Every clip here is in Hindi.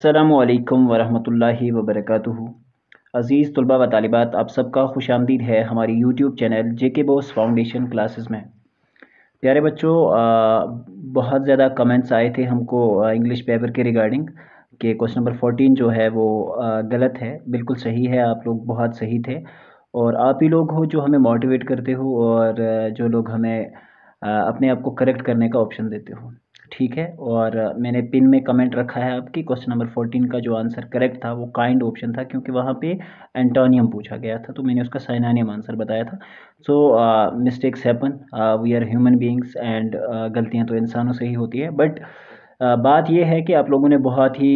अस्सलामुअलैकुम वरहमतुल्लाहि वबरकातुहू। अज़ीज़ तलबा व तालिबात, आप सबका खुशामदीद है हमारी यूट्यूब चैनल जेके बॉस फाउंडेशन क्लासेस में। प्यारे बच्चों, बहुत ज़्यादा कमेंट्स आए थे हमको इंग्लिश पेपर के रिगार्डिंग कि क्वेश्चन नंबर 14 जो है वो गलत है। बिल्कुल सही है, आप लोग बहुत सही थे और आप ही लोग हो जो हमें मोटिवेट करते हो और जो लोग हमें अपने आप को करेक्ट करने का ऑप्शन देते हो। ठीक है, और मैंने पिन में कमेंट रखा है आपकी। क्वेश्चन नंबर 14 का जो आंसर करेक्ट था वो काइंड ऑप्शन था, क्योंकि वहाँ पे एंटोनियम पूछा गया था तो मैंने उसका साइनोनिम आंसर बताया था। So mistakes happen, we are human beings and गलतियाँ तो इंसानों से ही होती है। बट बात यह है कि आप लोगों ने बहुत ही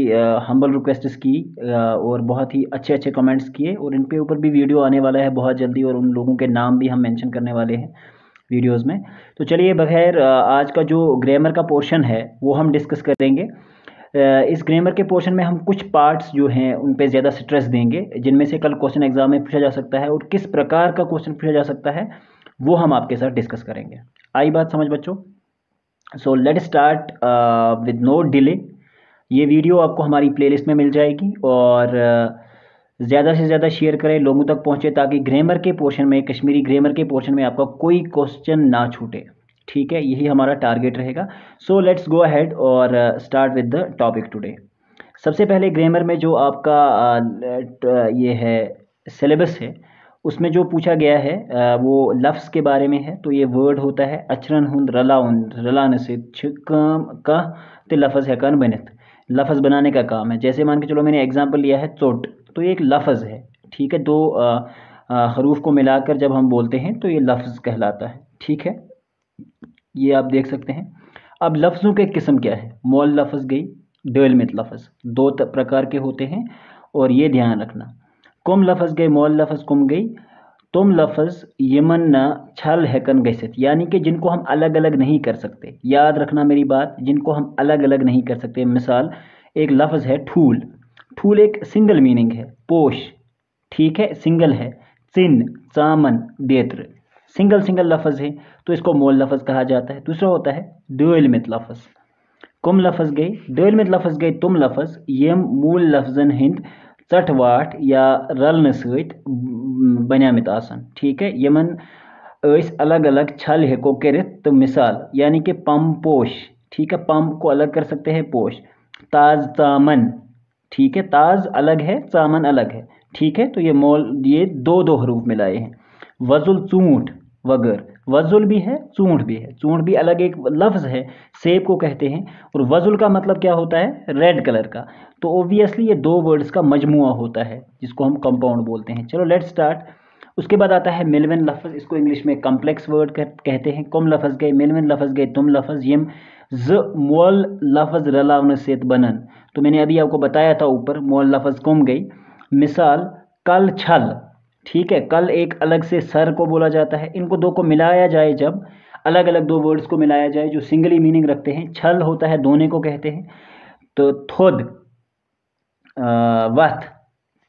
हम्बल रिक्वेस्ट्स की और बहुत ही अच्छे अच्छे कमेंट्स किए, और इन पे ऊपर भी वीडियो आने वाला है बहुत जल्दी, और उन लोगों के नाम भी हम मेंशन करने वाले हैं वीडियोस में। तो चलिए, बगैर आज का जो ग्रामर का पोर्शन है वो हम डिस्कस करेंगे। इस ग्रामर के पोर्शन में हम कुछ पार्ट्स जो हैं उन पे ज़्यादा स्ट्रेस देंगे, जिनमें से कल क्वेश्चन एग्जाम में पूछा जा सकता है, और किस प्रकार का क्वेश्चन पूछा जा सकता है वो हम आपके साथ डिस्कस करेंगे। आई बात समझ बच्चों? So let start with no delay. ये वीडियो आपको हमारी प्लेलिस्ट में मिल जाएगी, और ज़्यादा से ज़्यादा शेयर करें, लोगों तक पहुँचे, ताकि ग्रामर के पोर्शन में, कश्मीरी ग्रामर के पोर्शन में आपका कोई क्वेश्चन ना छूटे। ठीक है, यही हमारा टारगेट रहेगा। सो लेट्स गो अहेड और start with the topic today. सबसे पहले ग्रामर में जो आपका ये है सिलेबस है, उसमें जो पूछा गया है वो लफ्ज़ के बारे में है। तो ये वर्ड होता है अचरन हुंद रला नसित छम का ते लफ्ज़ है कन बनित। लफ्ज़ बनाने का काम है। जैसे मान के चलो, मैंने एग्जांपल लिया है चोट, तो ये एक लफ्ज़ है। ठीक है, दो हरूफ को मिलाकर जब हम बोलते हैं तो ये लफ्ज़ कहलाता है। ठीक है, ये आप देख सकते हैं। अब लफ्ज़ों के किस्म क्या है? मौल लफ्ज़ गई, डेलमित लफ्ज़, दो प्रकार के होते हैं, और ये ध्यान रखना। कुम लफ्ज़ गई, मौल लफ्ज़ कुम गई, तुम लफ्ज़ यमन न छल हैकन गैसित, यानी कि जिनको हम अलग अलग नहीं कर सकते। याद रखना मेरी बात, जिनको हम अलग अलग नहीं कर सकते। मिसाल, एक लफ्ज़ है ठूल। ठूल एक सिंगल मीनिंग है। पोश, ठीक है, सिंगल है। चिन, चामन, देत्र, सिंगल सिंगल लफ्ज़ है, तो इसको मोल लफ्ज़ कहा जाता है। दूसरा होता है दुलमित लफ्ज़। कुम लफ्ज़ गई, दुलमित लफ्ज़ गई तुम लफ्ज़, यम मूल लफ्ज़न हिंद चट वाट या रलने सत बनियामित आसन। ठीक है, यमन अलग अलग छल हेको करित। तो मिसाल, यानी कि पम पोश। ठीक है, पम को अलग कर सकते हैं, पोश। ताज चामन, ठीक है, ताज अलग है, चामन अलग है। ठीक है, तो ये दो दो हरूफ मिलाए हैं। वजुल चूंठ वगर, वजुल भी है, चूंठ भी है। चूंठ भी अलग एक लफ्ज़ है, सेब को कहते हैं। और वजुल का मतलब क्या होता है? रेड कलर का। तो ओबियसली ये दो वर्ड्स का मजमुआ होता है, जिसको हम कंपाउंड बोलते हैं। चलो लेट्स स्टार्ट। उसके बाद आता है मिलविन लफ्ज़, इसको इंग्लिश में कम्प्लेक्स वर्ड कहते हैं। कुम लफ्ज़ गए, मिलविन लफ्ज़ गए तुम लफ्ज़, यम ज मोल लफ्ज़ रलावन सेत बनन। तो मैंने अभी आपको बताया था ऊपर, मोल लफ्ज़ कुम गई। मिसाल, कल छल। ठीक है, कल एक अलग से सर को बोला जाता है। इनको दो को मिलाया जाए, जब अलग अलग दो वर्ड्स को मिलाया जाए जो सिंगली मीनिंग रखते हैं। छल होता है, धोने को कहते हैं। तो थोद, वथ,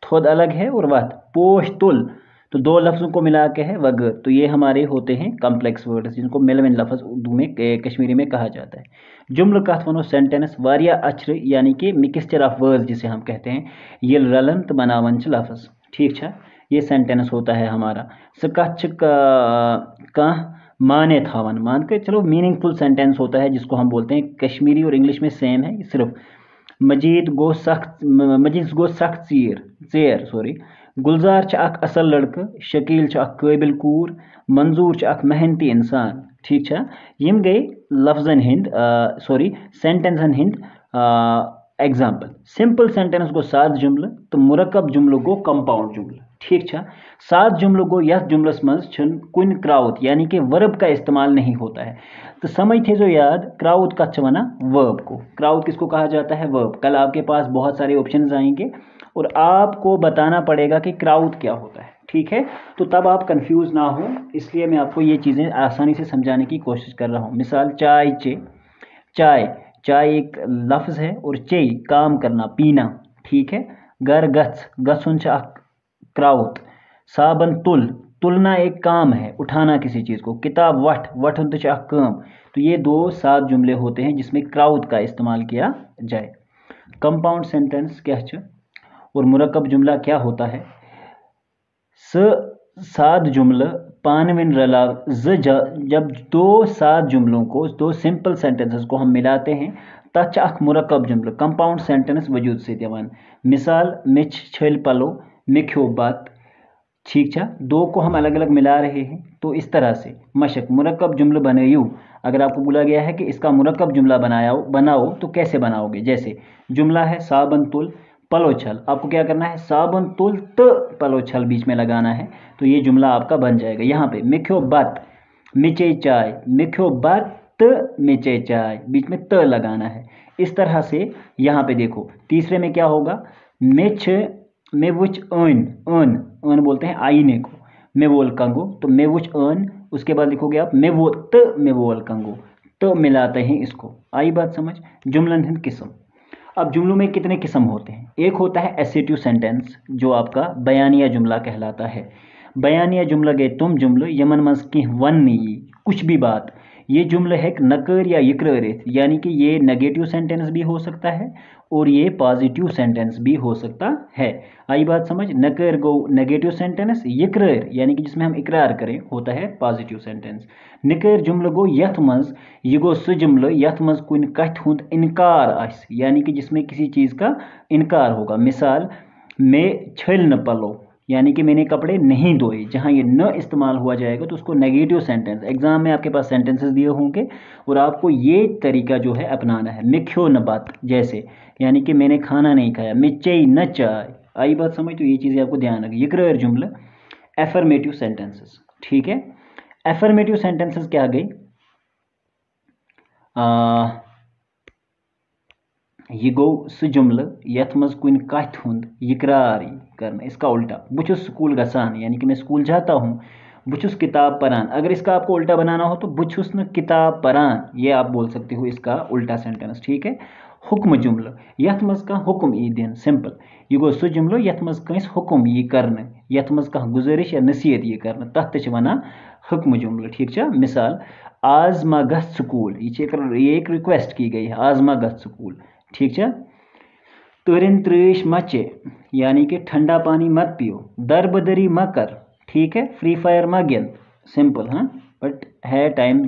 थोद अलग है, और वथ, पोश तुल, तो दो लफ्ज़ों को मिला के है वगर। तो ये हमारे होते हैं कम्प्लेक्स वर्ड्स, जिनको मिलविन लफ्ज़ उर्दू में कश्मीरी में कहा जाता है। जुम्ल कथ वनो सेंटेंस वारिया अक्षर, यानी कि मिक्सचर ऑफ वर्ड्स जिसे हम कहते हैं। ये रलंत बनावन च लफ्ज़। ठीक है, ये सेंटेंस होता है हमारा। सकच का माने थावन, मान के चलो मीनिंगफुल सेंटेंस होता है, जिसको हम बोलते हैं। कश्मीरी और इंग्लिश में सेम है, सिर्फ मजीद गो सख्त चेर सॉरी। गुलजार च अख असल लड़क, शकील च अख काबिल कूर, मंजूर च अख मेहनती इंसान। ठीक है, यम गई लफ्ज़न हिंद सॉरी सेंटेंसन हिंद एग्जाम्पल। सिंपल सेंटेंस गो 7 जुमल, तो मुरक्कब जुमलों गो कंपाउंड जुमल। ठीक है, 7 जुमलों गो यथ जुमलस मज छन कुन क्राउत, यानी कि वर्ब का इस्तेमाल नहीं होता है। तो समझ थे जो याद, क्राउत का वना वर्ब को। क्राउत किसको कहा जाता है? वर्ब। कल आपके पास बहुत सारे ऑप्शंस आएंगे और आपको बताना पड़ेगा कि क्राउत क्या होता है। ठीक है, तो तब आप कंफ्यूज ना हो, इसलिए मैं आपको ये चीज़ें आसानी से समझाने की कोशिश कर रहा हूँ। मिसाल, चाय चे, चाय, चाय एक लफ्ज़ है, और चे काम करना, पीना। ठीक है, घर गच, गसुन क्राउत। साबन तुल, तुलना एक काम है, उठाना किसी चीज़ को। किताब वठ, वठ काम। तो ये दो 7 जुमले होते हैं जिसमें क्राउत का इस्तेमाल किया जाए। कंपाउंड सेंटेंस क्या छ और मुरक्कब जुमला क्या होता है। सात जुमला पानविन रला जब दो सात जुमलों को, दो सिंपल सेंटेंसेस को हम मिलाते हैं तथ अख मुरक्कब जुमला कंपाउंड सेंटेंस वजूद से दिवान। मिसाल मिच छल पलो मिख्यो बात, ठीक छा। दो को हम अलग अलग मिला रहे हैं तो इस तरह से मशक मुरक्कब जुमला बनायू। अगर आपको बोला गया है कि इसका मुरक्कब जुमला बनाओ तो कैसे बनाओगे। जैसे जुमला है साबन तुल पलो छल, आपको क्या करना है, साबन तुल पलो छल बीच में लगाना है, तो ये जुमला आपका बन जाएगा। यहाँ पे मिख्यो बात मिचे चाय, मिख्यो बात मिचे चाय, बीच में त लगाना है। इस तरह से यहाँ पे देखो तीसरे में क्या होगा, मिच मैं वुच अन बोलते हैं आईने को, मैं वोल कंगो, तो मैं वुच अन, उसके बाद लिखोगे आप मैं वो त मैं वोल कंगो, तो मिलाते हैं इसको। आई बात समझ। जुमलन हिंद किस्म। अब जुमलों में कितने किस्म होते हैं। एक होता है एसेटिव सेंटेंस जो आपका बयानिया जुमला कहलाता है। बयानिया जुमला गए तुम जुमला यमन मज की वन कुछ भी बात। ये जुमला है नकर या इकरार, यानी कि ये नेगेटिव सेंटेंस भी हो सकता है और ये पॉजिटिव सेंटेंस भी हो सकता है। आई बात समझ। नकर गो नेगेटिव सेंटेंस, इकरार यानी कि जिसमें हम इकरार करें होता है पॉजिटिव सेंटेंस। निकर जुमला गो यथ मज, ये गो सु जुमला यथ मज कुन कथ हुंद इनकार आस, यानी कि जिसमें किसी चीज़ का इनकार होगा। मिसाल मैं छल न पलो, यानी कि मैंने कपड़े नहीं धोए। जहाँ ये न इस्तेमाल हुआ जाएगा तो उसको नेगेटिव सेंटेंस, एग्जाम में आपके पास सेंटेंसेस दिए होंगे और आपको ये तरीका जो है अपनाना है। मिख्यो न बात जैसे, यानी कि मैंने खाना नहीं खाया। मिच्चई न चाय। आई बात समझ। तो ये चीज़ें आपको ध्यान रखिए। इकरार जुमला। एफर्मेटिव सेंटेंसेस, ठीक है। एफर्मेटिव सेंटेंसेस क्या गई, यह गो सह जुमला यथ मज कुन कथ हुंद इकरार करना। इसका उल्टा बुछुस स्कूल गसान, यानी कि मैं स्कूल जाता हूँ। बुछुस किताब परान, अगर इसका आपको उल्टा बनाना हो तो बुछुस न किताब परान, ये आप बोल सकते हो इसका उल्टा सेंटेंस, ठीक है। हुक्म जुमला यथ मज कह हुक्म ई दिन, सिंपल। यह गो सह जुमला यथ मज कंस हुक्म यी करना, यथ मज कह गुजारिश या नसीहत यी करना, तथ तछ वनान हुक्म जुमला, ठीक है। मिसाल आज मा गथ स्कूल, ये एक रिक्वेस्ट की गई है, आज मा गथ स्कूल, ठीक है। तुरिन त्रिश मचे, यानी कि ठंडा पानी मत पियो। दरबदरी मकर, ठीक है। फ्री फायर मगन, सिंपल, हाँ, बट है टाइम,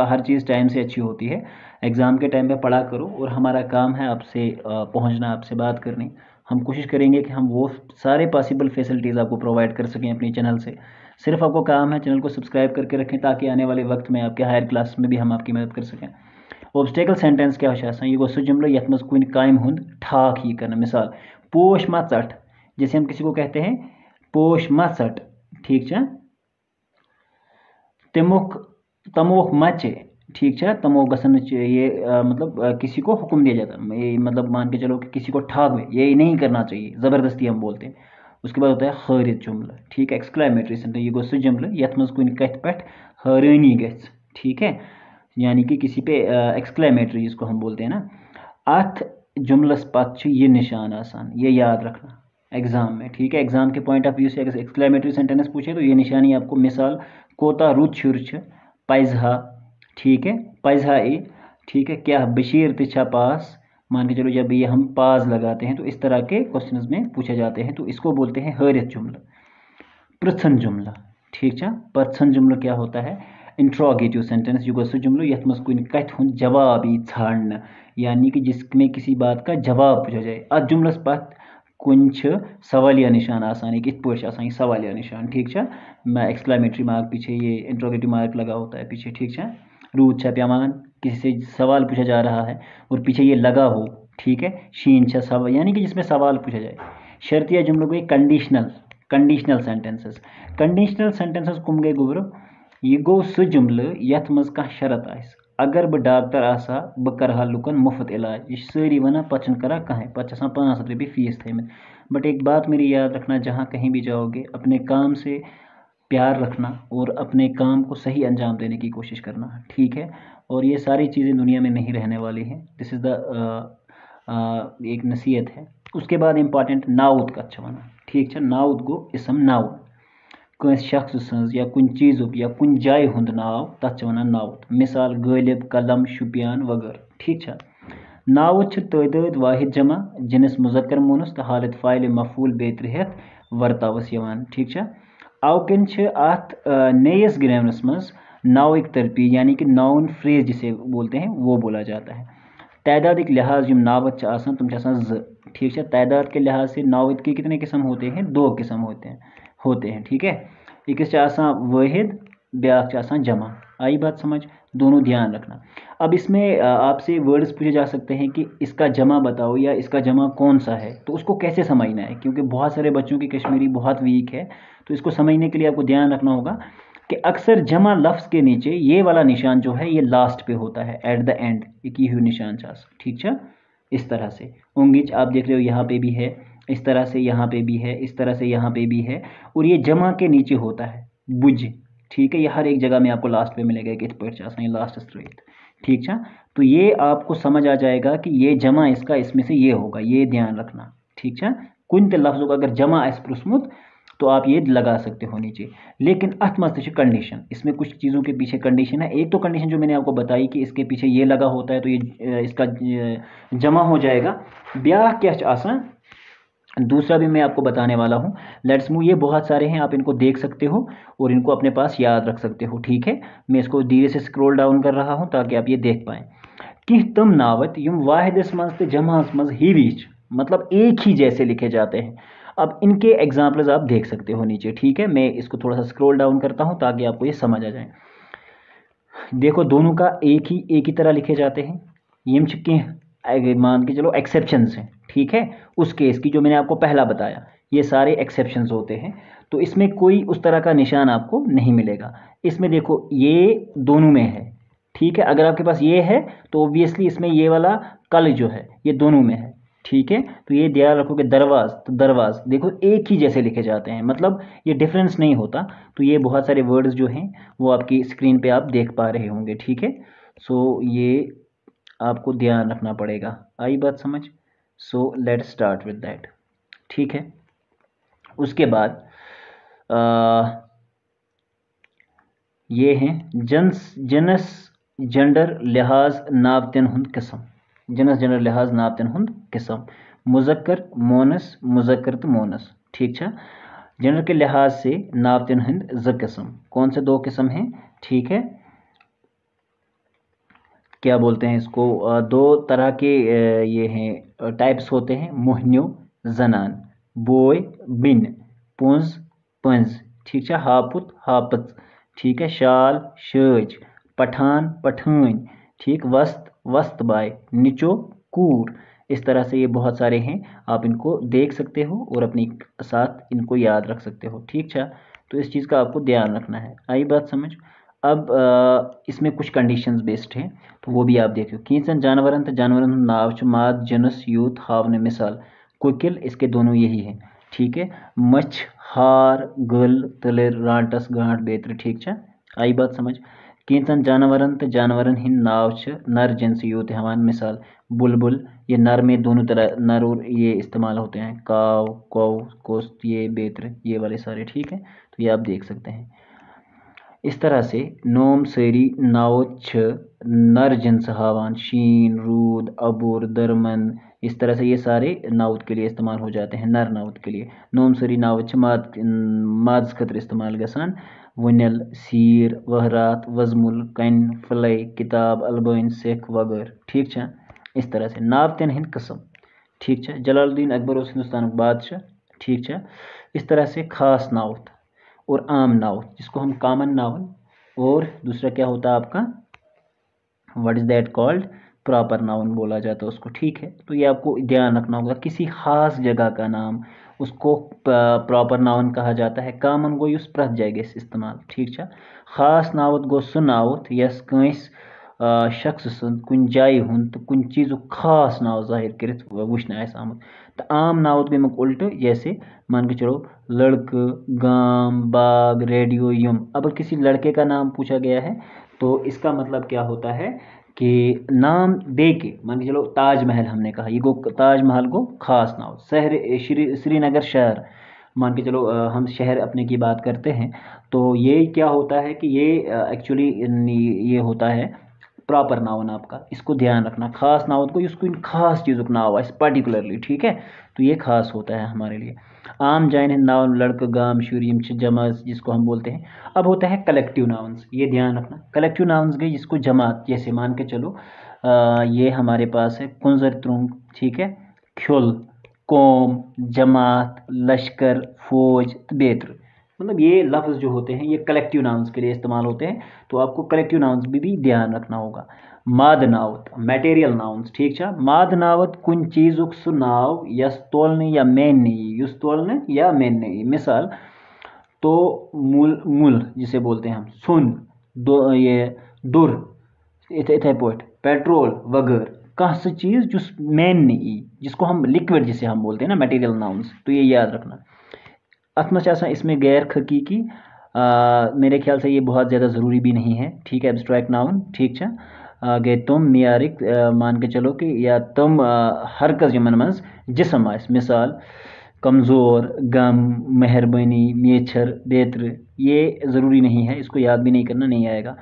हर चीज़ टाइम से अच्छी होती है। एग्ज़ाम के टाइम पे पढ़ा करो और हमारा काम है आपसे पहुंचना, आपसे बात करनी। हम कोशिश करेंगे कि हम वो सारे पॉसिबल फैसिलिटीज़ आपको प्रोवाइड कर सकें अपनी चैनल से। सिर्फ आपको काम है चैनल को सब्सक्राइब करके रखें ताकि आने वाले वक्त में आपके हायर क्लास में भी हम आपकी मदद कर सकें। ऑब्स्टेकल सेंटेंस क्या है, यह गो सह जुमला यथ मज कुन कायम हुंद ठाक ही करना। मिसाल पोश मत चट, जैसे हम किसी को कहते हैं पोश मत चट, ठीक है। तमुख तमोख मचे, ठीक है। तमोख गसन, ये मतलब किसी को हुक्म दिया जाता है, ये मतलब मान के चलो कि किसी को ठाक में ये नहीं करना चाहिए, ज़बरदस्ती हम बोलते हैं। उसके बाद होता है खैरियत जुमला, ठीक है। एक्सक्लेमेटरी सेंटेंस, यह गो सह जुमला यथ मज कुन कथ पे हैरानी गछ, ठीक है, यानी कि किसी पे एक्सक्लेमेटरी जिसको हम बोलते हैं ना। अथ जुमलस पथ ये निशान आसान, ये याद रखना एग्जाम में, ठीक है। एग्जाम के पॉइंट ऑफ व्यू से अगर एक्सक्लेमेटरी सेंटेंस पूछे तो ये निशानी आपको, मिसाल कोता रुच छुरछ पैजहा, ठीक है, पैजहा ए, ठीक है। क्या बशीर तिछा पास, मान के चलो जब ये हम पास लगाते हैं तो इस तरह के क्वेश्चंस में पूछे जाते हैं, तो इसको बोलते हैं हैरियत जुमला। प्रथन जुमला, ठीक है। प्रथन जुमला क्या होता है, इंट्रोगेटिव सेंटेंस, युग सह जुमला यथ मज कुन कथ हुंद जवाब ई छाड़ना, यानी कि जिसमें किसी बात का जवाब पूछा जाए। अथ जुमलस पथ कुन सवालिया निशान आसान, कि आसान सवालिया निशान, ठीक है। मैं एक्सक्लेमेटरी मार्क पीछे ये इंट्रोगेटिव मार्क लगा होता है पीछे, ठीक है। रूद छा प्यामान, किसी से सवाल पूछा जा रहा है और पीछे ये लगा हो, ठीक है। शीन छा सवाल, यानी कि जिसमें सवाल पूछा जाए। शर्तिया जुमलों को कंडीशनल सेंटेंसेस। कंडीशनल सेंटेंसेस कुम गए गुब्रो, यह गो सह जुमला यथ मज कह शरत आस, अगर बह डॉक्टर आसा बह करहा लुकन मुफ्त इलाज। ये सारी वनान पचन करा कहें, पच 500 रुपये फीस थे। बट एक बात मेरी याद रखना, जहाँ कहीं भी जाओगे अपने काम से प्यार रखना और अपने काम को सही अंजाम देने की कोशिश करना, ठीक है। और ये सारी चीज़ें दुनिया में नहीं रहने वाली हैं, दिस इज़ द एक नसीहत है। उसके बाद इंपॉर्टेंट नाउत का अच्छा बना, ठीक है। नाउत गो इसम नाउन, कंस शख्स सज या कुन चीज़ुक या कुन जाय हुंद नाव, तथ वनान नाउत। मिसाल गालिब कलम शुपियान वगैरह, ठीक है। नावत छ तदाद वाहिद जमा जिनस मुजक्कर मोनस तो हालत फ़ाइल मफूल बेतर हेत वर्तावस यवान ठीक छ। अवकन छ अत नयस ग्रामरस मज नाविक तरपी यानी कि नाउन फ्रेज जिसे बोलते हैं वो बोला जाता है। तादाद के लिहाज यम नावत तुम ज ठीक है। तादाद के लिहाज से नावत के कितने किस्म होते हैं? 2 किस्म होते हैं ठीक है। एक वाहिद ब्याक जमा। आई बात समझ? दोनों ध्यान रखना। अब इसमें आपसे वर्ड्स पूछे जा सकते हैं कि इसका जमा बताओ या इसका जमा कौन सा है, तो उसको कैसे समझना है, क्योंकि बहुत सारे बच्चों की कश्मीरी बहुत वीक है। तो इसको समझने के लिए आपको ध्यान रखना होगा कि अक्सर जमा लफ्ज़ के नीचे ये वाला निशान जो है ये लास्ट पे होता है, एट द एंड एक ही निशान ठीक है। इस तरह से उंगीच आप देख रहे हो यहाँ पे भी है, इस तरह से यहाँ पे भी है, इस तरह से यहाँ पे भी है, और ये जमा के नीचे होता है बुझ ठीक है। ये हर एक जगह में आपको लास्ट पे मिलेगा कि ये लास्ट स्ट्रेट ठीक है। तो ये आपको समझ आ जाएगा कि ये जमा इसका इसमें से ये होगा, ये ध्यान रखना ठीक है। कुछ लफ्ज़ों का अगर जमा आस प्रुस्मुत तो आप ये लगा सकते हो नीचे, लेकिन अथ मस्त कंडीशन, इसमें कुछ चीज़ों के पीछे कंडीशन है। एक तो कंडीशन जो मैंने आपको बताई कि इसके पीछे ये लगा होता है तो ये इसका जमा हो जाएगा। ब्याह क्या आसान, दूसरा भी मैं आपको बताने वाला हूँ। लेट्स मूव, ये बहुत सारे हैं, आप इनको देख सकते हो और इनको अपने पास याद रख सकते हो ठीक है। मैं इसको धीरे से स्क्रॉल डाउन कर रहा हूँ ताकि आप ये देख पाएँ। कि तम नावत युम वाहिदस मज तो जमास मज हीवीच, मतलब एक ही जैसे लिखे जाते हैं। अब इनके एग्जाम्पल्स आप देख सकते हो नीचे ठीक है। मैं इसको थोड़ा सा स्क्रॉल डाउन करता हूँ ताकि आपको ये समझ आ जाए। देखो दोनों का एक ही तरह लिखे जाते हैं। यम मान के चलो एक्सेप्शंस हैं ठीक है। उस केस की जो मैंने आपको पहला बताया, ये सारे एक्सेप्शंस होते हैं, तो इसमें कोई उस तरह का निशान आपको नहीं मिलेगा। इसमें देखो ये दोनों में है ठीक है। अगर आपके पास ये है तो ऑब्वियसली इसमें ये वाला कल जो है ये दोनों में है ठीक है। तो ये ध्यान रखो कि दरवाज तो दरवाज देखो एक ही जैसे लिखे जाते हैं, मतलब ये डिफरेंस नहीं होता। तो ये बहुत सारे वर्ड्स जो हैं वो आपकी स्क्रीन पे आप देख पा रहे होंगे ठीक है। सो ये आपको ध्यान रखना पड़ेगा। आई बात समझ? सो लेट स्टार्ट विद दैट ठीक है। उसके बाद ये हैं जनस जेंडर लिहाज नावतन हुंद किस्म, जनस जेंडर लिहाज नावतन हुंद किस्म, मुजक्कर मोनस मुजक्कर तो मोनस ठीक है। जेंडर के लिहाज से नावतन हुंद ज किस्म, कौन से 2 किस्म हैं ठीक है। क्या बोलते हैं इसको, 2 तरह के ये हैं टाइप्स होते हैं, मोहन्यो जनान, बोय बिन, पुंज पंज ठीक है, हापुत हापत ठीक है, शाल शेज, पठान पठान ठीक, वस्त वस्त बाय, निचो कूर। इस तरह से ये बहुत सारे हैं, आप इनको देख सकते हो और अपने साथ इनको याद रख सकते हो ठीक है। तो इस चीज़ का आपको ध्यान रखना है। आई बात समझ? अब इसमें कुछ कंडीशंस बेस्ड हैं तो वो भी आप देखो। कीचन जानवरन तो जानवरन नाव च माद जनस यूथ हावने मिसाल, कुकिल इसके दोनों यही हैं ठीक है। मछ हार गल तलिर रांटस गांठ बेत्र ठीक है। आई बात समझ? कीचन जानवरन तो जानवरन हिंद नाव च नर जिनस यूथ हवान मिसाल बुलबुल, ये नर में दोनों तरह नर और ये इस्तेमाल होते हैं, काव कौ कोस्त ये बेत्र ये वाले सारे ठीक है। तो ये आप देख सकते हैं। इस तरह से नोम सरी नावत छ नर जिन्स हावान, शीन रूद अबुर दरमन, इस तरह से ये सारे नावत के लिए इस्तेमाल हो जाते हैं, नर नावत के लिए। नोम सरी नावत छ माद खतर इस्तेमाल गसान, वनल सीर वहरात वजमुल कन फलई किताब अलबैन सिख वगैरह ठीक है। इस तरह से नावतन हिंद कस्म ठीक है। जलालुद्दीन अकबर उस हिंदुस्तान बादशाह ठीक है। इस तरह से खास नावत और आम नाउन जिसको हम कॉमन नाउन, और दूसरा क्या होता है आपका, what is that called, proper noun बोला जाता है उसको ठीक है। तो ये आपको ध्यान रखना होगा, किसी खास जगह का नाम उसको प्रॉपर नाउन कहा जाता है, कॉमन गो युस प्रथ जगह इस्तेमाल ठीक है। खास नावत गो सह नावत यस कंस शख्स सुंद कुन जाय हुंद तो कुन चीज़ खास नाव जाहिर कर वुचन आमुत। तो आम नावत गई उल्ट, जैसे मान के चलो लड़क गांव बाग रेडियो यम। अब किसी लड़के का नाम पूछा गया है तो इसका मतलब क्या होता है कि नाम दे के, मान के चलो ताजमहल हमने कहा, ये गो ताजमहल को खास नाव, शहर श्रीनगर शहर, मान के चलो हम शहर अपने की बात करते हैं तो ये क्या होता है कि ये एक्चुअली ये होता है प्रॉपर नाउन आपका, इसको ध्यान रखना। खास नाउन को इसको इन खास चीज़ों का नाव है पर्टिकुलरली, ठीक है, तो ये खास होता है हमारे लिए। आम जाइन हिंद नाउन लड़का गाम शुरीम जमा जिसको हम बोलते हैं। अब होता है कलेक्टिव नाउन्स, ये ध्यान रखना। कलेक्टिव नाउन्स गई जिसको जमात, जैसे मान के चलो ये हमारे पास है कुंजर त्रुंग, ठीक है, ख्युल, कौम, जमात, लश्कर, फौज, बेत्र, मतलब ये लफ्ज़ जो होते हैं ये कलेक्टिव नाउन्स के लिए इस्तेमाल होते हैं, तो आपको कलेक्टिव नाउन्स भी ध्यान रखना होगा। माद नावत मटेरियल नाउन्स, ठीक है। माद नावत कुन चीज़ुक सु नाव यस तोलने या मेनने युस तोलने या मेनने, मिसाल तो मूल मूल जिसे बोलते हैं हम, सुन, दो ये दुर, इथे पोट पेट्रोल वगैरह कह सो चीज़ जिस मेन नहीं, जिसको हम लिक्विड जिसे हम बोलते हैं ना मटेरियल नाउन्स, तो ये याद रखना। अतम इसमें गैर हकीकी, मेरे ख्याल से ये बहुत ज़्यादा ज़रूरी भी नहीं है, ठीक है, एब्स्ट्रैक्ट नाउन, ठीक है। आगे तुम मियारिक मान के चलो कि या तुम हरकत यमन मज जिसम आस, मिसाल कमज़ोर, गम, मेहरबानी, मेछर, बेत्र, ये ज़रूरी नहीं है, इसको याद भी नहीं करना, नहीं आएगा।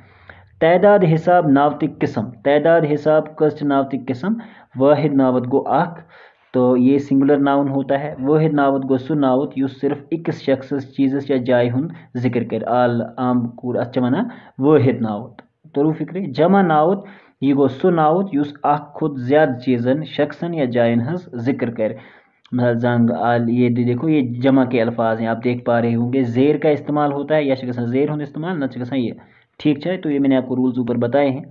तैदाद हिसाब नावतिक किस्म, तैदाद हिसाब कस्ट नावतिक किस्म, वाहिद नावत गो आख, तो ये सिंगुलर नाउन होता है। वाहिद नावत गो सु नावत युस सिर्फ इकस शख्स चीज़स या जाय हुंद जिक्र कर, आल आम कूर अच्छा वना वाहिद नावत, तरू फिक्रे। जमा नावत ये गो सु नावत युस आख खुद ज्यादा चीज़न शख्सन या जायन हंस जिक्र कर, मतलब जंग आल, ये देखो ये जमा के अल्फाज हैं, आप देख पा रहे होंगे। जेर का इस्तेमाल होता है या जेर होने इस्तेमाल न ये, ठीक है, तो ये मैंने आपको रूल्स ऊपर बताए हैं।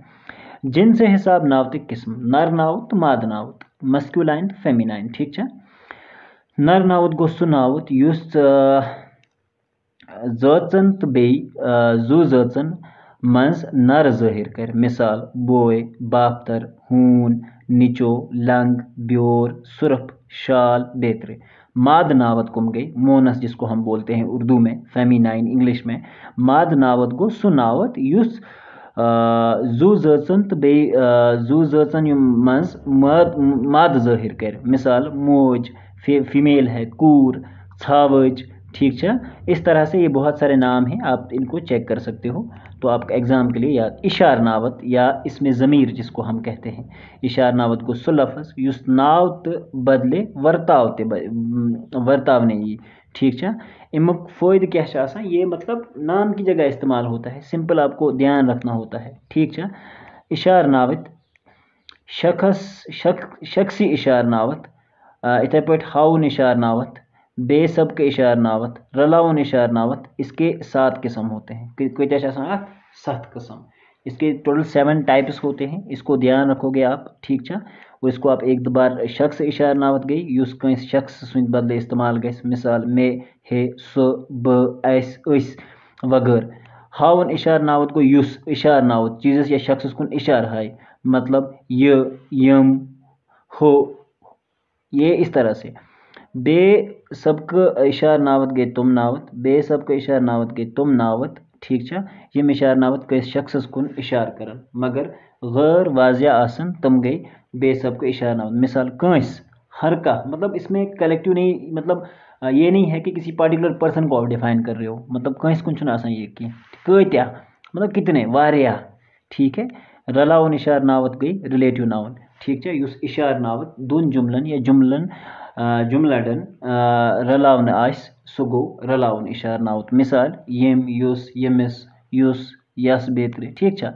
जिनसे हिसाब नावतिक किस्म, नर नावत माद नावत, मस्क्यूलाइन फेमिनाइन, ठीक है। नर नावत गो सु नावत युस जचन तो बे जू जचन मंज नर ज़ाहिर कर, मिसाल बोय, बाफ्तर, हून, निचो, लंग, ब्योर, सुरफ, शाल, बेतरे। माद नावत कुम गई मोनस जिसको हम बोलते हैं उर्दू में, फेमिनाइन इंग्लिश में। माद नावत गो सु नावत युस जू जचन तो बे जू जचन मंज माद ज़ाहिर कर, मिसाल मोज, फीमेल है, कूर, छावज, ठीक है। इस तरह से ये बहुत सारे नाम हैं, आप इनको चेक कर सकते हो, तो आपका एग्जाम के लिए याद। इशार नावत या इसमें ज़मीर जिसको हम कहते हैं, इशार नावत को सुलफस युस नावत बदले वर्तावते वर्ताव नहीं, ठीक है। इमुक फ़ायदा क्या है, ये मतलब नाम की जगह इस्तेमाल होता है, सिंपल आपको ध्यान रखना होता है, ठीक है। इशार नावत शख्सी इशार नावत, इथे पे हाउन इशार नावत, बेसब के इशार नावत, रलाउन इशार नावत, इसके 7 किस्म होते हैं। कोई 7 किस्म, इसके टोटल 7 टाइप्स होते हैं, इसको ध्यान रखोगे आप, ठीक है। और इसको आप एक बार शख्स इशार नावत गई युस कहीं शख्स सुन बदले इस्तेमाल गई, मिसाल मे, हे, सु, ब, ऐस, इस वगैरह। हाउन इशार नावत को युस इशार नावत चीज़स या शख्स कुन इशार हाय, मतलब ये, यम, हो, ये इस तरह से। बे सबक इशार नावत गए तुम नावत, बे सबक इशार नावत गए तुम नावत, ठीक है। यम इशार नावत कई शख्स कुन इशार करन, मगर गैर वाजिया आसन तुम गई बे सबक इशार नावत, मिसाल कंस, हर का, मतलब इसमें कलेक्टिव नहीं, मतलब ये नहीं है कि किसी पर्टिकुलर पर्सन को आप डिफाइन कर रहे हो, मतलब कंस कुन छुन आसान ये कि क्या, मतलब कितने, वारिया, ठीक है। रलाउन इशार नावत गई रिलेटिव नाउन, ठीक है। युस इशार नावत दोन जुमलन या जुमलन जुमलडन रलावन आस सो गो रलावन इशार नावत, मिसाल यम, युस, यमिस, युस, यस, बेतरे, ठीक है।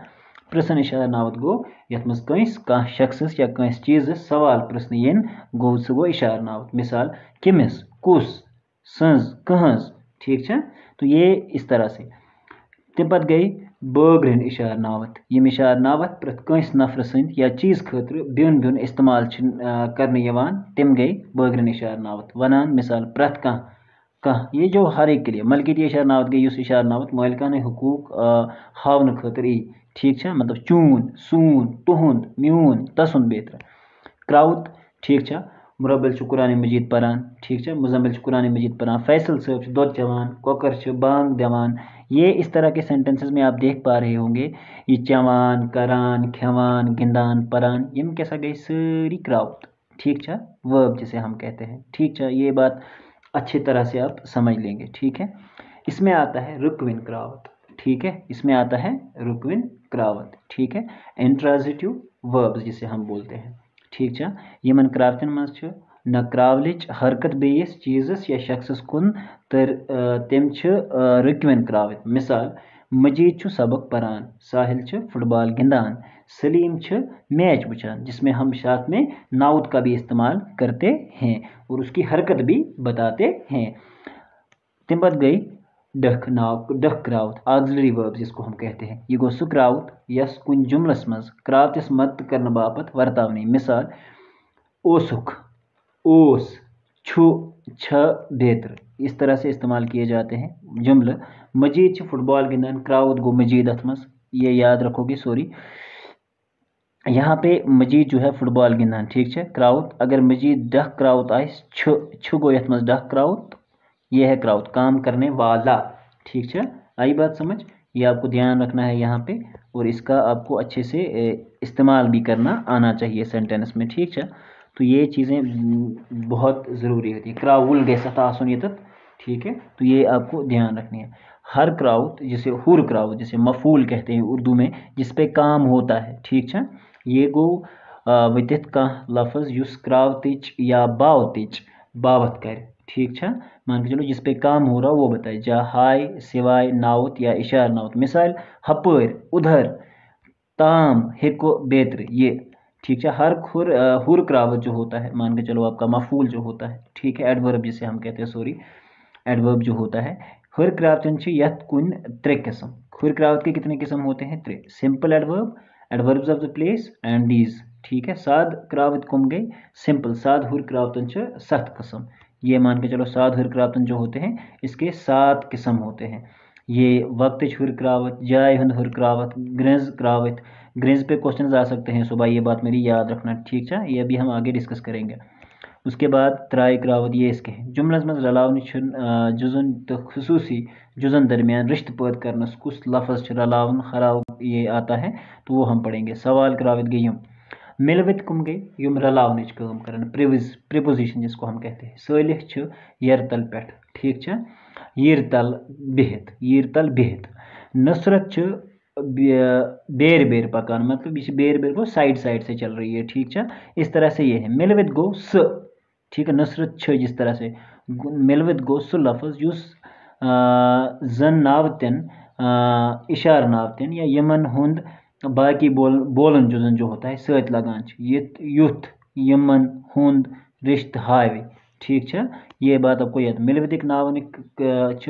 प्रश्न इशार नावत गो यथ मज कंस कह शख्स या कंस चीज़ सवाल प्रश्न यन गो सो गो इशार नावत, मिसाल किमिस, कुस, संज, कहज, ठीक है। तो ये इस तरह से। तम पत गई बग्रन इशार नावत, यम इशार नावत प्रत कंस नफर सद या चीज़ खतर बिन बिन इस्तेमाल करने यवान, तम गई बग्रन इशार नावत। वनान मिसाल प्रत कह, ये जो हर एक के लिए। मलकियती इशार नावत गई युस इशार नावत मालिकाना हुकूक हावन खतर ई, ठीक है, मतलब चून, सून, तुहुंद, म्यून, तसुंद, बेतर। क्राउत, ठीक है, मुरब्बिल कुरान मजीद परान, ठीक है, मुजम्मिल कुरान मजीद परान, फैसल साहब दुध जवान, कोकर बांग दवान। ये इस तरह के सेंटेंसेस में आप देख पा रहे होंगे, ये चवान, करान, खेवान, गिंदान, परान, ये कैसा गई सारी क्राउत, ठीक है, वर्ब जिसे हम कहते हैं, ठीक है। ये बात अच्छी तरह से आप समझ लेंगे, ठीक है। इसमें आता है रुकविन क्राउत, ठीक है, इसमें आता है रुकविन क्रावत, ठीक है। इंट्रांजिटिव वर्ब्स जिसे हम बोलते हैं, ठीक है। यमन क्राफ्तन मज छ न क्रावलिच हरकत बेस चीज़स या शख्सस कुन तर तम रुकविन क्रावत। मिसाल, मजीद छु सबक परान, साहिल छु फुटबॉल गिंदान, सलीम छु मैच वुचान, जिसमें हम साथ में नाउत का भी इस्तेमाल करते हैं और उसकी हरकत भी बताते हैं। तम बाद गई डख नाव डख क्राउत ऑक्सिलरी वर्ब जिसको हम कहते हैं। ये गो सु क्राउत यस कुन जुमलस मज क्रावतिस मत करने बापत वर्तावनी। मिसाल, ओसुख, ओस, छु, छ बेहतर, इस तरह से इस्तेमाल किए जाते हैं जुमल। मजीद छ फुटबॉल गिंदान, क्राउत गो मजीद अथमस, ये याद रखोगे, सॉरी यहाँ पे मजीद जो है फुटबॉल गिंदान, ठीक है। क्राउत अगर मजीद डह क्राउत आए छु गो यथ मज डह क्राउत, ये है क्राउत काम करने वाला, ठीक है। आई बात समझ, ये आपको ध्यान रखना है यहाँ पे और इसका आपको अच्छे से इस्तेमाल भी करना आना चाहिए सेंटेंस में, ठीक है। तो ये चीज़ें बहुत ज़रूरी होती है। क्राउल गैसा आसन ये, ठीक है, तो ये आपको ध्यान रखनी है। हर क्राउत जिसे हुर क्राउत जिसे मफूल कहते हैं उर्दू में, जिस पे काम होता है, ठीक है। ये गो वतित का लफ्ज़ युस क्रावतिच या बावतिच बावत कर, ठीक है। मान के चलो जिस पे काम हो रहा वो बताए, जा हाय सिवाय नाउत या इशार नाउत। मिसाल, हपर उधर, ताम हिको बेत्र, ये, ठीक है। हर हुर क्रावत जो होता है, मान के चलो आपका मफूल जो होता है, ठीक है, एडवर्ब जिसे हम कहते हैं, सॉरी एडवर्ब जो होता है। हुर क्रावतन यथ कुन त्रे किस्म। हुर क्रावत के कितने किस्म होते हैं? त्रे। Simple adverb, adverbs of the place and these, ठीक है। साद क्रावत कुम गई सिंपल, साद हुर क्रावतन 7 किस्म। ये मान के चलो साद हुर क्रावतन जो होते हैं इसके 7 किस्म होते हैं। ये वक्त हुर क्रावत, जाय हंद हुर क्रावत, ग्रेज क्रावत। ग्रेज पे क्वेश्चन आ सकते हैं सुबह, ये बात मेरी याद रखना, ठीक है। ये अभी हम आगे डिस्कस करेंगे। उसके बाद त्राय क्रावत, ये इसके हैं। जुमलस मज रलावन जुजन तो खसूसी जुजन दरमियान रिश्त पैद करनस कुछ लफ्ज़ रलावन खराव ये आता है, तो वो हम पढ़ेंगे। सवाल क्रावत गई युम मिलवित कुम गई युम रलावन काम कर, प्रिपोजिशन जिसको हम कहते हैं। सलिख यरतल पेट, ठीक है। यीरतल बेहत, यीरतल बेहत। नुसरत बेर बेर पकान, मतलब ये बेर बेर को साइड साइड से चल रही है, ठीक है। इस तरह से ये है। मिलवित गो स, ठीक है। नुसरत जिस तरह से मिलवित गो सु लफ्ज़ युस जन नावतन इशार नावतन या यमन हुंद बाकी बोलन जुजन जो होता है सत लगान युथ यमन हुंद रिश्त हावे, ठीक है। ये बात आपको याद। मिलवित नावनिक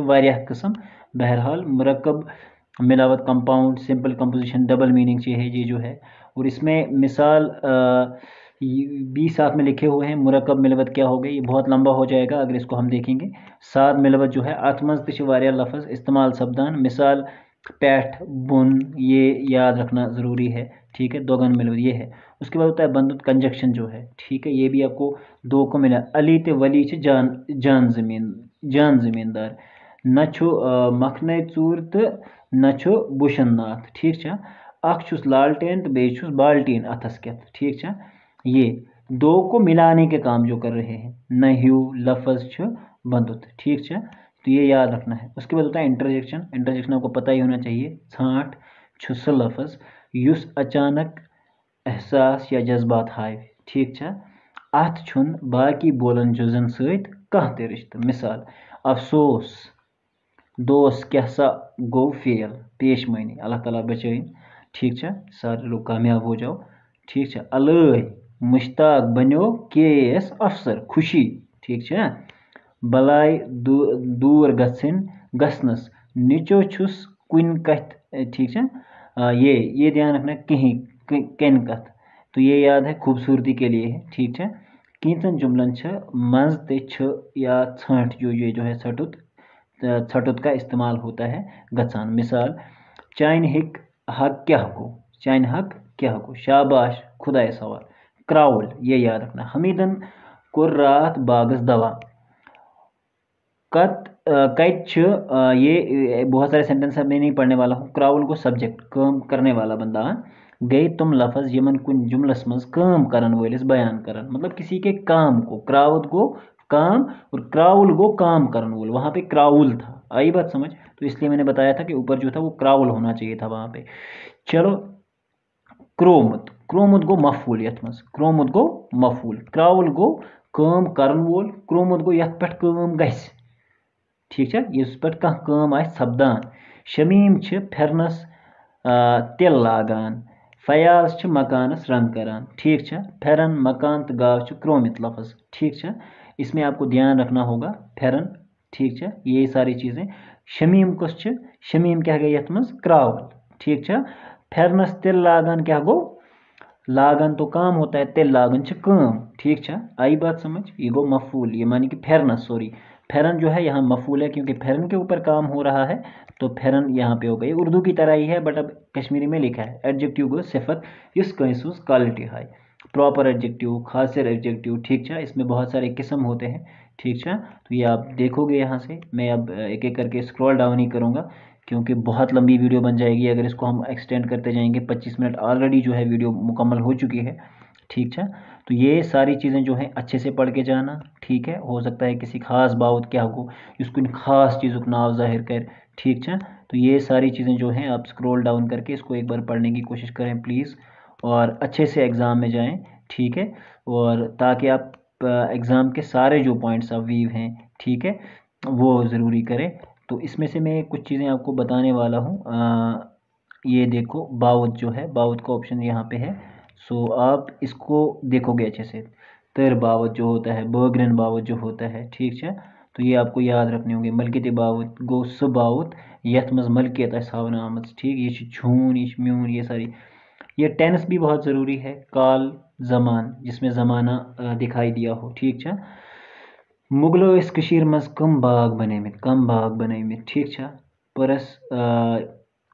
वारियाह किस्म, बहरहाल मुरक्कब मिलावट compound simple composition double meaning है ये जो है। और इसमें मिसाल 20 साथ में लिखे हुए हैं। मुरक्कब मिलवत क्या हो गई, ये बहुत लंबा हो जाएगा अगर इसको हम देखेंगे। साथ मिलवत जो है अतमज तिश वारिया लफ्ज़ इस्तेमाल शब्दान, मिसाल पैठ बुन, ये याद रखना ज़रूरी है, ठीक है। दोगन मिलवत ये है। उसके बाद होता है बंदुत कंजक्शन जो है, ठीक है। ये भी आपको 2 को मिला। अली ते वली जान ज़मींदार, न छु मखने चूर तो न छु बुशन नाथ, ठीक है। अख छुस लालटेन तो बे छुस बाल्टीन अथस केत, ठीक है। ये 2 को मिलाने के काम जो कर रहे हैं, नह्यू लफ्ज़ छु बंदुत, ठीक है। तो ये याद रखना है। उसके बाद होता है इंटरजेक्शन। इंटरजेक्शन आपको पता ही होना चाहिए। छांट छुस लफ्ज़ युस अचानक एहसास या जज्बात हावे, ठीक है। अथ छुन बाकी बोलन जुजन सत कह ते रिश्त। मिसाल, अफसोस दोस्त क्या सा गो फेल, पेशमानी, अल्लाह ताला बचाइन, ठीक है। सारे लोग कामयाब हो जाओ, ठीक है। अलय मुश्ताक बनो KAS अफसर, खुशी, ठीक है। बलाई दूर गसन गसनस निचो छुस कुन कथ, ठीक है। ये ध्यान रखना कहीं कन कथ, तो ये याद है खूबसूरती के लिए है, ठीक है। कीचन जुमलन मज ते या छठ ये जो है छटुत का इस्तेमाल होता है गचान। मिसाल, चाइन हिक हक क्या को, चाइन हक क्या को, शाबाश खुदाए सवाल। क्राउल, ये याद रखना। हमीदन को रात बागस दवा, ये बहुत सारे सेंटेंस मैं नहीं पढ़ने वाला हूँ। क्राउल को सब्जेक्ट काम करने वाला बंदा, गई तुम लफ्ज़ यमन कुन जुमलस मज काम करन वलिस बयान करन, मतलब किसी के काम को, क्राउल को काम और क्राउल को काम करन वोल, वहाँ पे क्राउल था, आई बात समझ। तो इसलिए मैंने बताया था कि ऊपर जो था वो क्राउल होना चाहिए था वहाँ पे। चलो, क्रोमुत, क्रोमुत गो मफूल यथ मज, क्रोमुत गो मफूल, क्राउल गो काम करन वोल, क्रोमुत गो यथ पेट काम गस, ठीक है, इस पेट कह काम आए सपदान। शमीम छ फेरनस तिल लागान, फयाज छ मकानस रंग करान, ठीक है। फेरन, मकान तो गाव छ क्रोमित लफज, ठीक है। इसमें आपको ध्यान रखना होगा, फेरन, ठीक है, ये सारी चीज़ें। शमीम कुछ छ, शमीम क्या गई यथ मज क्राउल, ठीक है। फेरनस तिल लागान क्या गो, लागन तो काम होता है, तिल लागन छ काम, ठीक है। आई बात समझ। ये गो मफूल, ये मानी कि फेरनस, सॉरी, फेरन जो है यहाँ मफूल है क्योंकि फेरन के ऊपर काम हो रहा है, तो फेरन यहाँ पे हो गई। उर्दू की तरह ही है बट अब कश्मीरी में लिखा है। एडजेक्टिव गो सिफत इस कंसूस क्वालिटी है, प्रॉपर एडजेक्टिव, खासिर एडजेक्टिव, ठीक है। इसमें बहुत सारे किस्म होते हैं, ठीक है। तो ये आप देखोगे यहाँ से, मैं अब एक एक करके स्क्रॉल डाउन ही करूँगा क्योंकि बहुत लंबी वीडियो बन जाएगी अगर इसको हम एक्सटेंड करते जाएंगे। 25 मिनट ऑलरेडी जो है वीडियो मुकम्मल हो चुकी है, ठीक है। तो ये सारी चीज़ें जो हैं अच्छे से पढ़ के जाना, ठीक है। हो सकता है किसी खास बात क्या हो, इसको इन खास चीज़ों का नाम जाहिर कर, ठीक है। तो ये सारी चीज़ें जो हैं आप स्क्रॉल डाउन करके इसको एक बार पढ़ने की कोशिश करें प्लीज़, और अच्छे से एग्ज़ाम में जाएँ, ठीक है। और ताकि आप एग्ज़ाम के सारे जो पॉइंट्स ऑफ व्यू हैं, ठीक है, वो ज़रूरी करें। तो इसमें से मैं कुछ चीज़ें आपको बताने वाला हूँ। ये देखो, बाउत जो है, बाउत का ऑप्शन यहाँ पे है। सो आप इसको देखोगे अच्छे से। तर बावत जो होता है, बर्गरन बावत जो होता है, ठीक है। तो ये आपको याद रखने होंगे। मलकित बावत गो सह बावत यथ मज मलकियत हावन आम, ठीक। ये झून, ये म्यून, ये सारी। ये टेंस भी बहुत ज़रूरी है, काल, ज़मान, जिसमें ज़माना दिखाई दिया हो, ठीक है। मुगलों इस कशीर मज कम बाग बने में, कम बाग बने में, ठीक है। परस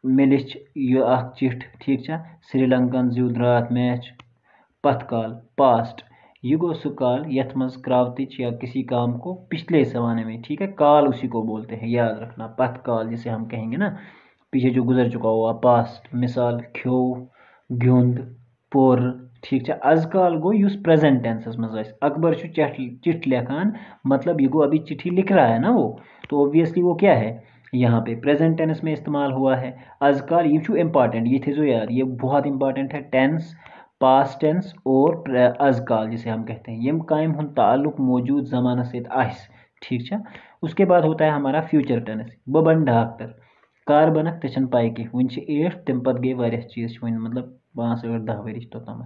मिलिच ये अख चिठ, ठीक है। श्रीलंकन जुद रात मैच, पथकाल, पास्ट, ये गो सु काल यथ मज क्रावतिच या किसी काम को पिछले ज़माने में, ठीक है। काल उसी को बोलते हैं, याद रखना। पथकाल जिसे हम कहेंगे ना, पीछे जो गुजर चुका हुआ, पास्ट। मिसाल ख्यो, ग्युंद, पोर, ठीक है। अजकाल गो युस प्रेजेंट टेंसस मज आइस। अकबर छु चिठ लेखान, मतलब ये गो अभी चिट्ठी लिख रहा है ना वो, तो ऑब्वियसली वो क्या है, यहाँ पे प्रेजेंट टेंस में इस्तेमाल हुआ है। अजकाल ये छु इम्पॉर्टेंट, ये थे जो यार, ये बहुत इंपॉर्टेंट है। टेंस, पास्ट टेंस और अजकाल जिसे हम कहते हैं, यम कायम हुन ताल्लुक मौजूद ज़माना से आइस, ठीक है। उसके बाद होता है हमारा फ्यूचर टेंस। बबन डाक्टर, कार बनक तचन पाई कि वन 8 तम पत गई वारिया चीज़, वन मतलब 5 8 10 वरिश तोतम।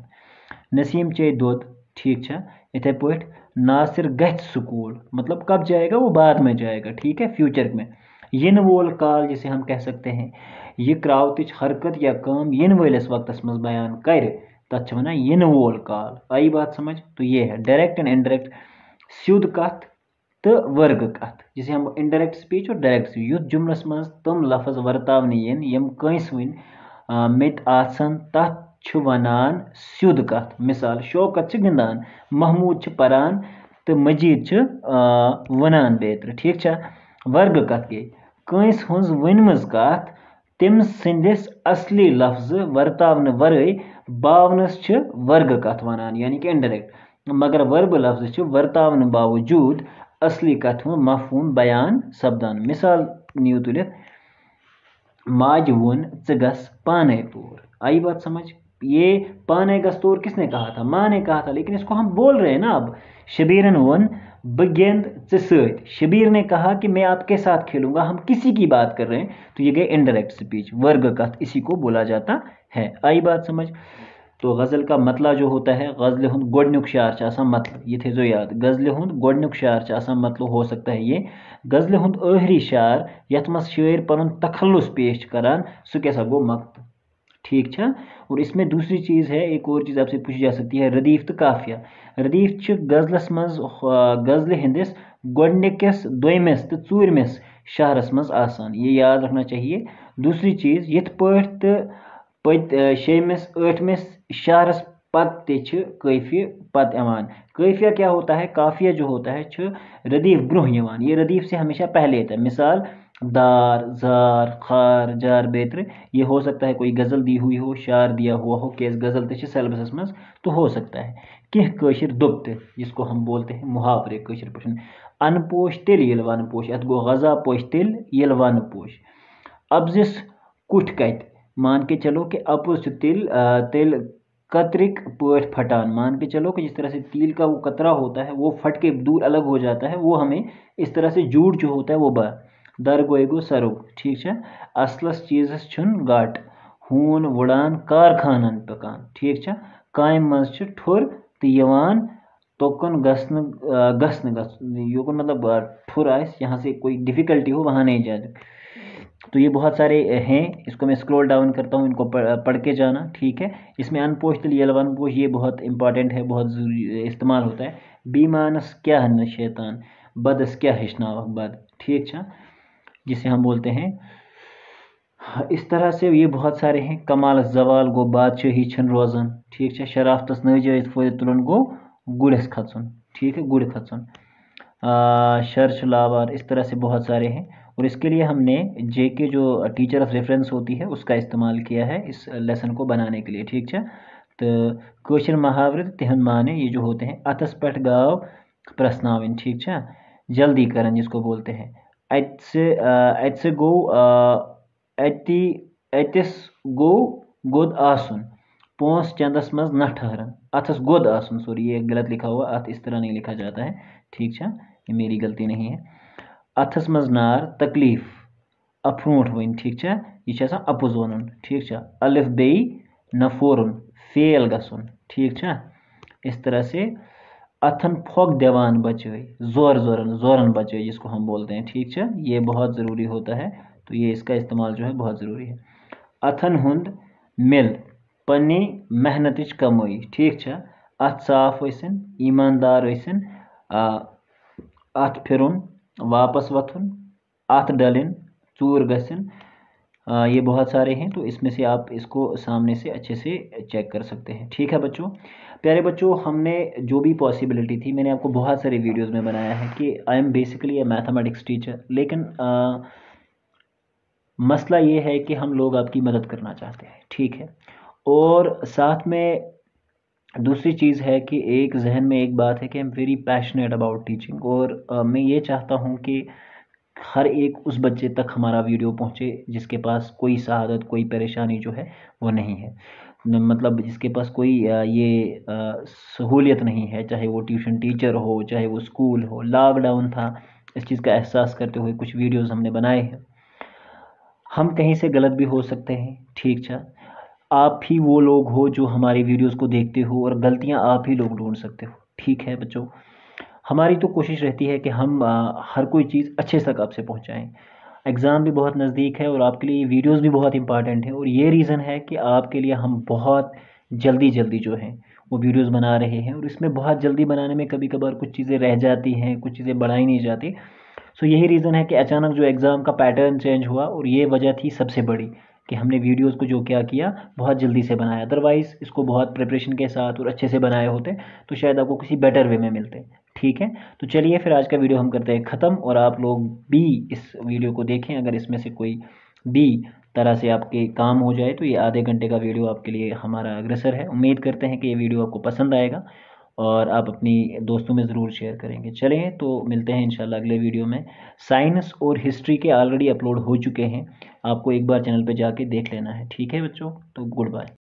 नसीम चे दोद, ठीक है। इथे पठ नासिर गथ स्कूल, मतलब कब जाएगा, वो बाद में जाएगा, ठीक है, फ्यूचर में। यिन वोल काल जिसे हम कह सकते हैं, ये क्रावतिच हरकत या काम यिन वलिस वक्तस मज बयान कर, तथ वना यिन वोल काल। आई बात समझ। तो ये है डायरेक्ट एंड इनडायरेक्ट, सिद्ध कथ तो वर्ग कथ, जिसे हम इनडायरेक्ट स्पीच और डायरेक्ट स्पीच। युद्ध जुमलस मज तम लफज वर्तावन यन यम कंस वन मित आसन, तथ छु वनान सिद्ध कथ। मिसाल शौकत छ गिंदान, महमूद छ परान, तो मजीद छ वनान बेत्र, ठीक है। वर्ग कथ गई कंस हज वनमज कथ तम संदिस असली लफ्ज वर्तावन वरय बावनस छ वर्ग कथ वनान, यानी कि इनडायरेक्ट। मगर वर्ब लफ्ज छ वर्तावन बावजूद असली कथ मफहूम बयान सपदान। मिसाल नीव तुलित, माज वोन च गस पाने तोर। आई बात समझ। ये पाने गस तोर किसने कहा था, माँ ने कहा था, लेकिन इसको हम बोल रहे हैं ना अब। शबीरन वन बगेंद च सत, शबीर ने कहा कि मैं आपके साथ खेलूंगा, हम किसी की बात कर रहे हैं, तो ये गए इनडायरेक्ट स्पीच, वर्ग कथ, इसी को बोला जाता है। आई बात समझ। तो गज़ल का मतला जो होता है, गज़ल हुंद गोडनुक शार च आसान मतल, ये थे जो याद, गज़ल हुंद गोडनुक शार च आसान मतलब हो सकता है ये गज़ल हुंद आखिरी शार यथ मस शायर पनुन तखल्लुस पेश करान, सु कैसा गो मक्त, ठीक है। और इसमें दूसरी चीज़ है, एक और चीज़ आपसे पूछी जा सकती है, रदीफ तो काफिया। रदीफ च गज़लस मज गज़ल हिंदिस गोडनिकस दोयमिस तो चूरमिस शारस मज आसान, ये याद रखना चाहिए। दूसरी चीज़ यथ पठ पत शेमिस आठमिस शारस पत कैफिय पत यवान। कैफिया क्या होता है, काफिया जो होता है छ रदीफ ब्रोह यवान, ये रदीफ से हमेशा पहले आता है। मिसाल दार, जार, खार, जार बेत्र, ये हो सकता है कोई गज़ल दी हुई हो, शार दिया हुआ हो, केस गज़ल तश सेलबसस मज, तो हो सकता है। कह कशिर दुब जिसको हम बोलते हैं मुहावरे कशिर पशन अनपोश तिल ये वन पोश अत गो गजा पोश तिल ये वन पोश अबजिस कुठ कत मान के चलो कि अपुज तिल तिल कतरिक पट फटान मान के चलो कि जिस तरह से तिल का वो कतरा होता है वो फट के दूर अलग हो जाता है वो हमें इस तरह से जूट जो होता है वो बा दर गोएगो सरुग ठीक है असलस चीज़स छुन गाट हून वुड़ान कारखानन पकान ठीक है कायम मज ठुर तो यवान तोकन गसन गसन योकन मतलब ठुर आए यहाँ से कोई डिफ़िकल्टी हो वहाँ नहीं जाए। तो ये बहुत सारे हैं, इसको मैं स्क्रॉल डाउन करता हूँ, इनको पढ़ के जाना ठीक है। इसमें अनपोश तिल यल वन पोश ये बहुत इंपॉर्टेंट है, बहुत ज़रूरी इस्तेमाल होता है। बीमानस क्या हन शैतान बदस क्या हिशना बद ठीक है जिसे हम बोलते हैं। इस तरह से ये बहुत सारे हैं। कमाल जवाल गो बादशाही छन रोजन ठीक है। शराफतस नाजायज फ़ायदा तुलन गो गुड़स खचुन ठीक है, गुड़ खचुन शर्च लावार, इस तरह से बहुत सारे हैं। और इसके लिए हमने जेके जो टीचर ऑफ रेफरेंस होती है उसका इस्तेमाल किया है इस लेसन को बनाने के लिए ठीक है। तो कशर मुहावरे तिहन माने ये जो होते हैं अतस पट गाव प्रस्नाविन ठीक है, जल्दी करन जिसको बोलते हैं। अत गो अति अतिस गो गोद आसुन पोंस चंदस मज न ठहरन अथस गोद आसुन सॉरी ये गलत लिखा हुआ, अत इस तरह नहीं लिखा जाता है ठीक है, ये मेरी गलती नहीं है। अथस मज नार तकलीफ अफरोट वन ठीक है, यह अपुज वन ठीक है। अलिफ बे नफोरन फेल गसन ठीक है। इस तरह से अथन फोक देवान बचे जोर जोरन जोरन बचे जिसको हम बोलते हैं ठीक है, ये बहुत ज़रूरी होता है। तो ये इसका इस्तेमाल जो है बहुत ज़रूरी है। अथन हुंद मिल पन्नी मेहनत कमाई ठीक है। अथ साफ वसन ईमानदार वसन अथ फिरुन वापस वथुन अथ डलिन चूर गसन, ये बहुत सारे हैं। तो इसमें से आप इसको सामने से अच्छे से चेक कर सकते हैं ठीक है बच्चों। प्यारे बच्चों, हमने जो भी पॉसिबिलिटी थी मैंने आपको बहुत सारे वीडियोस में बनाया है कि I am basically A mathematics teacher, लेकिन मसला ये है कि हम लोग आपकी मदद करना चाहते हैं ठीक है। और साथ में दूसरी चीज़ है कि एक जहन में एक बात है कि I am very passionate about teaching, और मैं ये चाहता हूँ कि हर एक उस बच्चे तक हमारा वीडियो पहुँचे जिसके पास कोई सहादत कोई परेशानी जो है वो नहीं है, मतलब जिसके पास कोई ये सहूलियत नहीं है, चाहे वो ट्यूशन टीचर हो चाहे वो स्कूल हो। लॉकडाउन था, इस चीज़ का एहसास करते हुए कुछ वीडियोस हमने बनाए हैं। हम कहीं से गलत भी हो सकते हैं ठीक है, आप ही वो लोग हो जो हमारी वीडियोस को देखते हो और गलतियां आप ही लोग ढूंढ सकते हो ठीक है बच्चों। हमारी तो कोशिश रहती है कि हम हर कोई चीज़ अच्छे तक आपसे पहुंचाएं। एग्ज़ाम भी बहुत नज़दीक है और आपके लिए वीडियोस भी बहुत इंपॉर्टेंट है, और ये रीज़न है कि आपके लिए हम बहुत जल्दी जल्दी जो है वो वीडियोस बना रहे हैं। और इसमें बहुत जल्दी बनाने में कभी कभार कुछ चीज़ें रह जाती हैं, कुछ चीज़ें बढ़ाई नहीं जाती। सो यही रीज़न है कि अचानक जो एग्ज़ाम का पैटर्न चेंज हुआ, और ये वजह थी सबसे बड़ी कि हमने वीडियोस को जो क्या किया बहुत जल्दी से बनाया। अदरवाइज़ इसको बहुत प्रिपरेशन के साथ और अच्छे से बनाए होते तो शायद आपको किसी बेटर वे में मिलते ठीक है। तो चलिए फिर आज का वीडियो हम करते हैं ख़त्म, और आप लोग भी इस वीडियो को देखें। अगर इसमें से कोई भी तरह से आपके काम हो जाए तो ये आधे घंटे का वीडियो आपके लिए हमारा अग्रसर है। उम्मीद करते हैं कि ये वीडियो आपको पसंद आएगा और आप अपनी दोस्तों में ज़रूर शेयर करेंगे। चलें तो मिलते हैं इंशाल्लाह अगले वीडियो में। साइंस और हिस्ट्री के ऑलरेडी अपलोड हो चुके हैं, आपको एक बार चैनल पे जाके देख लेना है ठीक है बच्चों। तो गुड बाय।